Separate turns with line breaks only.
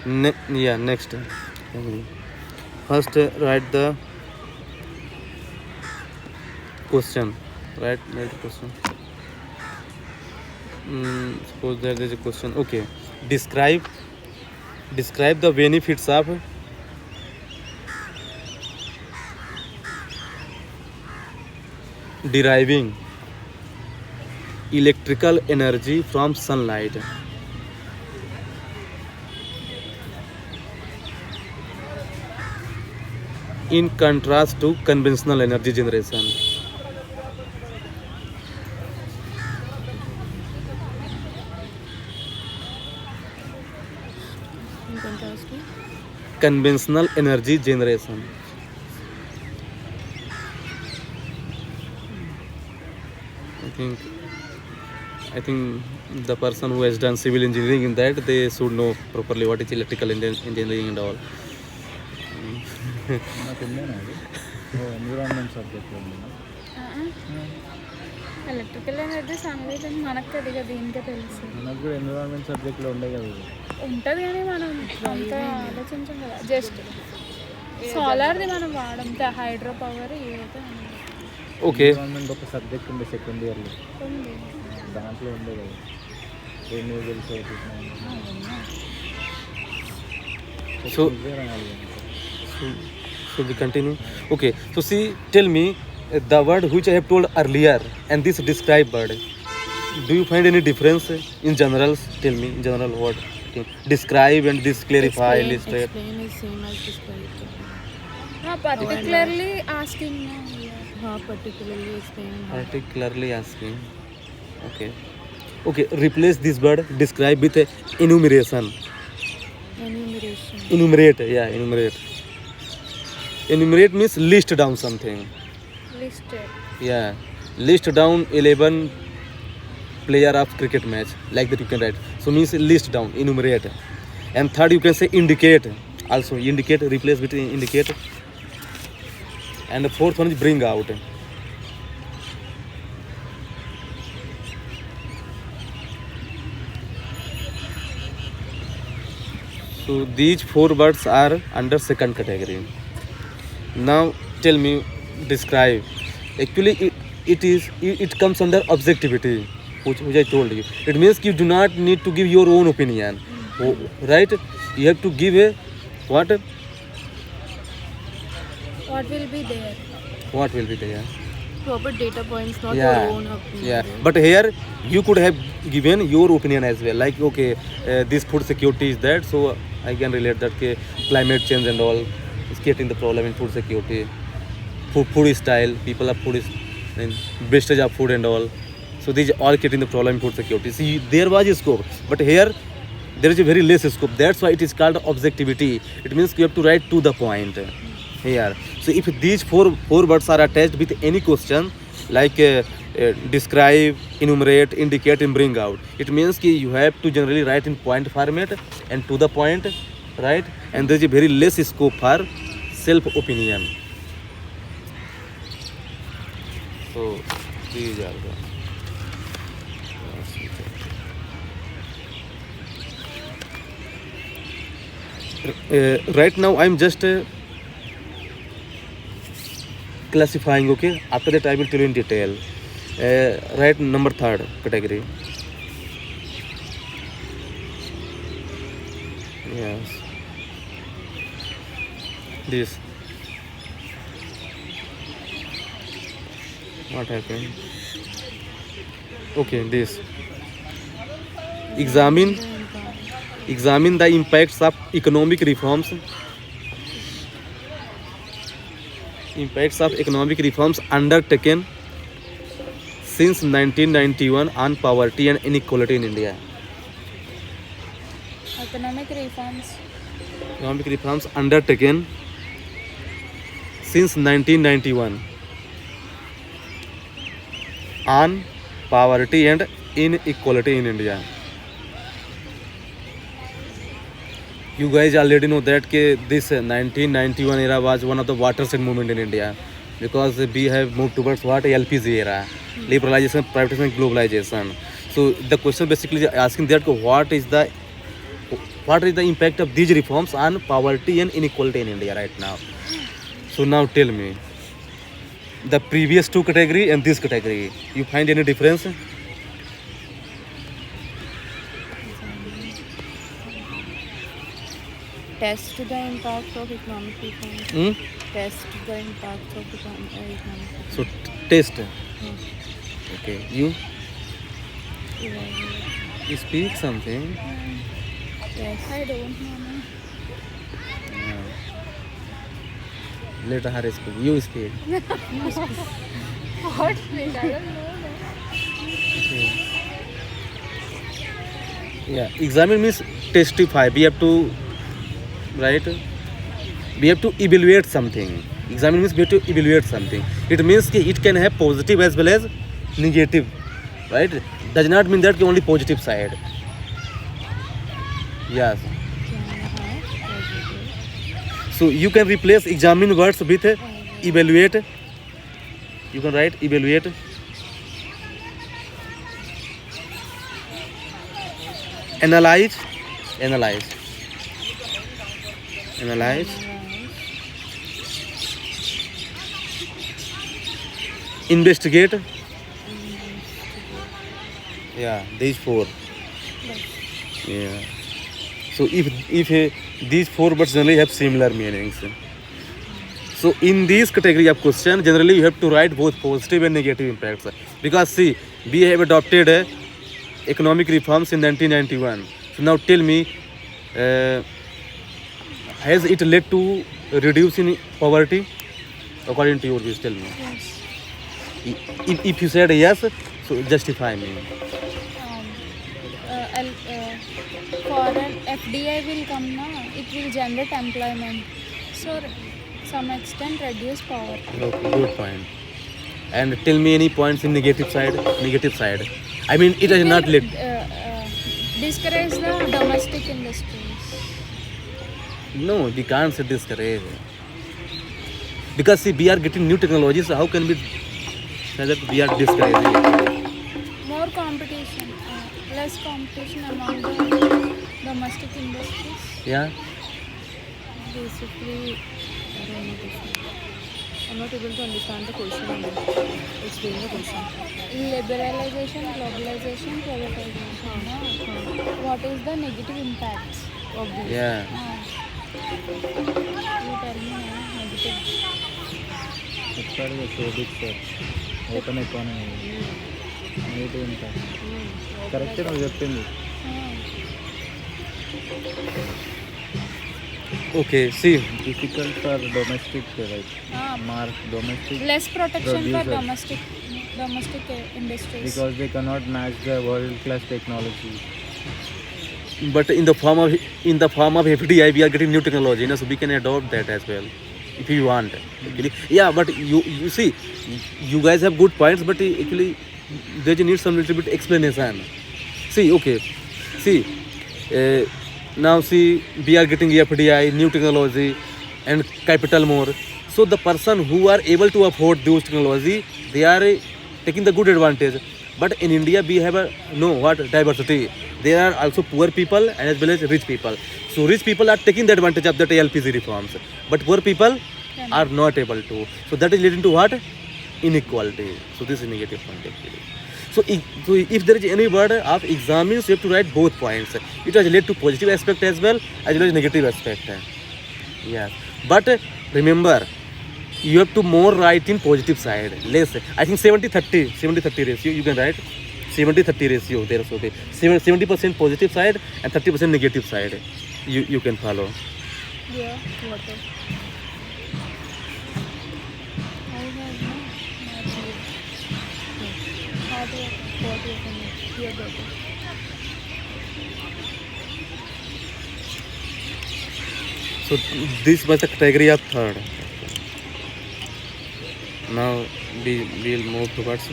Yeah, next. First, write the question. Write the question. Suppose there is a question. Okay. Describe describe the benefits of deriving electrical energy from sunlight. In contrast to conventional energy generation.
In contrast to
Conventional energy generation. I think the person who has done civil engineering in that, they should know properly what is electrical engineering and all.
నాకు ఉందేనా అది environment సబ్జెక్ట్లో ఉంది.
Electrical energy సంగతి మనకు కొద్దిగా దీనికే తెలుసు.
నాకు కూడా ఎన్విరాన్మెంట్ సబ్జెక్ట్లో ఉండే కదా ఇది.
ఉంటుంది కానీ మనం అంత ఆలోచించాం కదా. జస్ట్ సోలార్ది మనం వాడంతే, హైడ్రో పవర్ ఏదైతే
Okay.
ఎన్విరాన్మెంట్ ఒక సబ్జెక్ట్ ఉండే సెకండ్ ఇయర్లో,
ఉంది.
దాంట్లో ఉండే కదా renewables
So, so we continue. Okay. So see, tell me the word which I have told earlier and this describe word. Do you find any difference in general? Tell me in general what. Okay. Describe and this clarify, illustrate.
Explain is same as describe. Particularly asking. Particularly explain.
Particularly asking. Okay. Okay. Replace this word describe with enumeration.
Enumeration.
Enumerate. Yeah. Enumerate. Enumerate means list down something.
Listed.
Yeah. List down 11 player of cricket match. Like that you can write. So means list down, enumerate. And third you can say indicate. Also indicate, replace with indicate. And the fourth one is bring out. So these four words are under second category. Now tell me, describe. Actually it comes under objectivity, which I told you. It means you do not need to give your own opinion. Right? You have to give a what?
What will be there?
What will be there?
Proper data points, not
Yeah.
your own opinion.
Yeah. But here you could have given your opinion as well. Like okay, this food security is that, so I can relate that climate change and all is creating the problem in food security. Food style, people are food is and wastage of food and all. So these all creating the problem in food security. See, there was a scope, but here there is a very less scope. That's why it is called objectivity. It means you have to write to the point here. So if these four words are attached with any question like describe, enumerate, indicate and bring out, it means ki you have to generally write in point format and to the point, right? And there is a very less scope for self opinion. So these are the right now I'm just classifying. Okay, after that I will tell you in detail. Right, number third category. Yes, this. What happened? Okay, this. Examine the impacts of economic reforms. Impacts of economic reforms undertaken since 1991 on poverty and inequality in India.
Economic reforms.
Economic reforms undertaken since 1991 on poverty and inequality in India. You guys already know that this 1991 era was one of the watershed movement in India, because we have moved towards what? LPG era, liberalization, privatization, globalization. So the question basically is asking that what is the what is the impact of these reforms on poverty and inequality in India right now? So now tell me, the previous two category and this category, you find any difference?
Test the impact of economic reforms.
Hmm?
Test the impact of economic reforms.
So test. Okay, you speak something.
Yes.
I don't know.
Let her speak. You speak.
What speak? I don't know.
Yeah, examine means testify. We have to, right? We have to evaluate something. Examine means we have to evaluate something. It means that it can have positive as well as negative, right? Does not mean that only positive side. Yes. So you can replace examine words with evaluate. You can write evaluate. Analyze. Investigate. Yeah, these four. Yeah. So if these four words generally have similar meanings. So in this category of question, generally you have to write both positive and negative impacts. Because see, we have adopted economic reforms in 1991. So now tell me, has it led to reduce in poverty? According to your views, tell me.
Yes.
If you said yes, so justify me.
For an FDI will come now, it will generate employment. So, some extent reduce poverty.
Okay, good point. And tell me any points in negative side. I mean, it has not led.
Discourage the domestic industries.
No, we can't say discourage. Because see, we are getting new technologies. So how can we say that we are discouraging?
More competition, less competition among the domestic industries.
Yeah.
Basically, I don't know this one. I'm not able to understand the question. Explain the question.
Liberalization, globalization, privatization. What is the negative impacts of this?
Yeah.
You tell me negative.
చెప్తాడు సోబిక్ sir open economy negative impact correct నువ్వు చెప్పింది.
Okay. See.
Difficult for domestic right mark domestic
Less protection for
Producers.
domestic industries.
because they cannot match the world class technology.
But in the form of FDI, we are getting new technology, so we can adopt that as well, if you want. Actually, yeah. But you see, you guys have good points, but actually, they need some little bit explanation. See, okay. See, now see, we are getting FDI, new technology, and capital more. So the person who are able to afford those technology, they are taking the good advantage. But in India, we have diversity. There are also poor people and as well as rich people. So rich people are taking the advantage of the LPG reforms, but poor people are not able to. So that is leading to what? Inequality. So this is negative point actually. So if there is any word of examines, you have to write both points. It has led to positive aspect as well as negative aspect. Yeah. But remember, you have to more write in positive side. Less. I think 70-30 ratio. You can write 70-30 ratio. There is okay. 70% positive side and 30% negative side. You can follow.
Yeah, water. I have no hard water can make pure water.
So this was the category of third. Now we will move towards